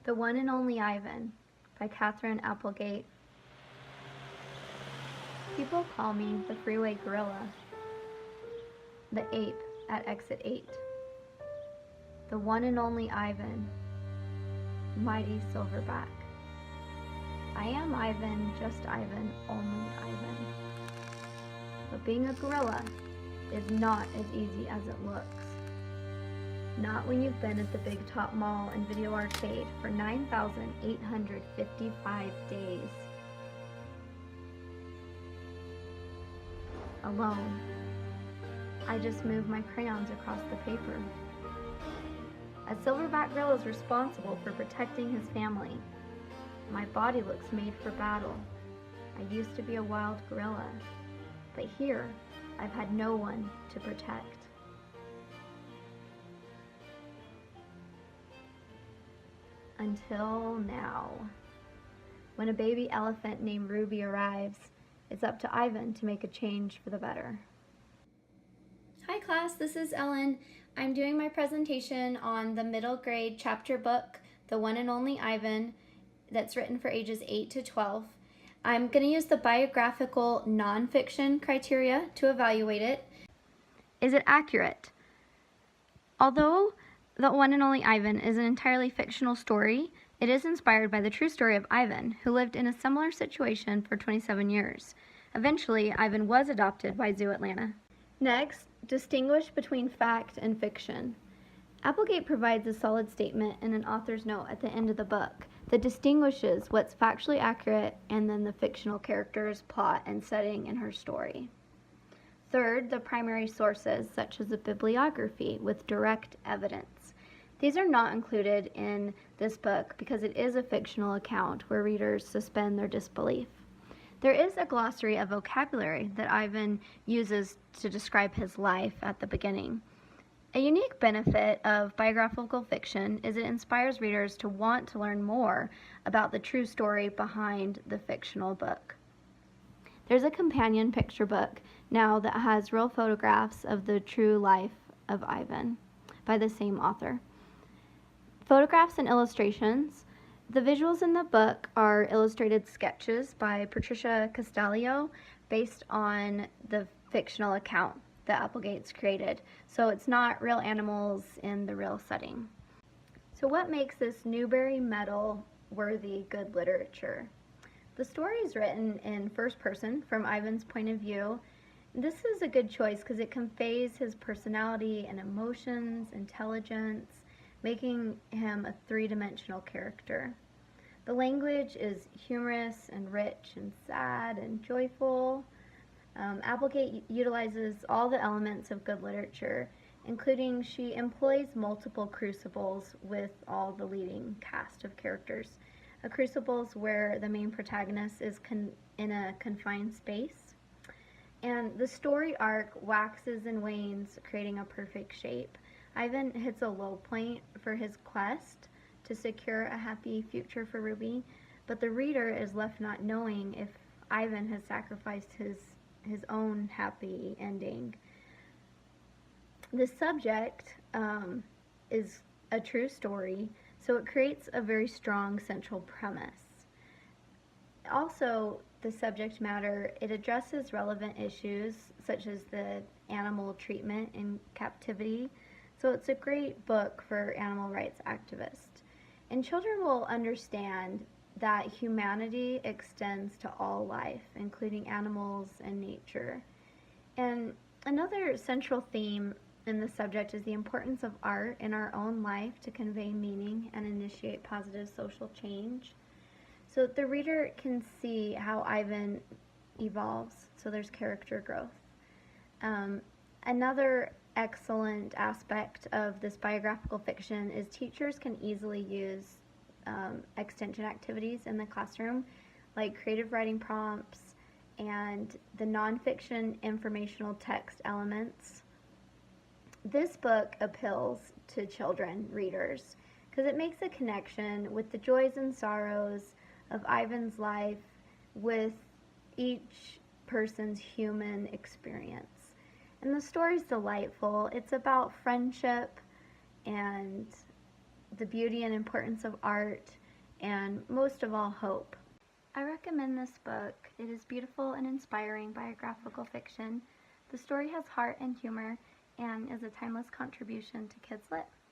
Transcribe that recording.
The One and Only Ivan by Katherine Applegate. People call me the freeway gorilla, the ape at exit 8. The one and only Ivan, mighty silverback. I am Ivan, just Ivan, only Ivan. But being a gorilla is not as easy as it looks. Not when you've been at the Big Top Mall and Video Arcade for 9,855 days. Alone. I just move my crayons across the paper. A silverback gorilla is responsible for protecting his family. My body looks made for battle. I used to be a wild gorilla, but here I've had no one to protect. Until now. When a baby elephant named Ruby arrives, it's up to Ivan to make a change for the better. Hi class, this is Ellen. I'm doing my presentation on the middle grade chapter book, The One and Only Ivan, that's written for ages 8 to 12. I'm going to use the biographical nonfiction criteria to evaluate it. Is it accurate? Although The One and Only Ivan is an entirely fictional story, it is inspired by the true story of Ivan, who lived in a similar situation for 27 years. Eventually, Ivan was adopted by Zoo Atlanta. Next, distinguish between fact and fiction. Applegate provides a solid statement in an author's note at the end of the book that distinguishes what's factually accurate and then the fictional character's plot and setting in her story. Third, the primary sources, such as a bibliography with direct evidence. These are not included in this book because it is a fictional account where readers suspend their disbelief. There is a glossary of vocabulary that Ivan uses to describe his life at the beginning. A unique benefit of biographical fiction is it inspires readers to want to learn more about the true story behind the fictional book. There's a companion picture book now that has real photographs of the true life of Ivan by the same author. Photographs and illustrations. The visuals in the book are illustrated sketches by Patricia Castalio based on the fictional account that Applegate's created. So it's not real animals in the real setting. So what makes this Newbery Medal worthy good literature? The story is written in first person from Ivan's point of view. This is a good choice because it conveys his personality and emotions, intelligence, making him a three-dimensional character. The language is humorous and rich and sad and joyful. Applegate utilizes all the elements of good literature, including she employs multiple crucibles with all the leading cast of characters. A crucible is where the main protagonist is in a confined space, and the story arc waxes and wanes, creating a perfect shape. Ivan hits a low point for his quest to secure a happy future for Ruby, but the reader is left not knowing if Ivan has sacrificed his own happy ending. The subject is a true story, so it creates a very strong central premise. Also, the subject matter, it addresses relevant issues such as the animal treatment in captivity. So it's a great book for animal rights activists. And children will understand that humanity extends to all life, including animals and nature. And another central theme in the subject is the importance of art in our own life to convey meaning and initiate positive social change. So the reader can see how Ivan evolves, so there's character growth. Another excellent aspect of this biographical fiction is teachers can easily use extension activities in the classroom, like creative writing prompts and the nonfiction informational text elements. This book appeals to children readers because it makes a connection with the joys and sorrows of Ivan's life with each person's human experience. And the story's delightful. It's about friendship and the beauty and importance of art, and most of all, hope. I recommend this book. It is beautiful and inspiring biographical fiction. The story has heart and humor and is a timeless contribution to kids lit.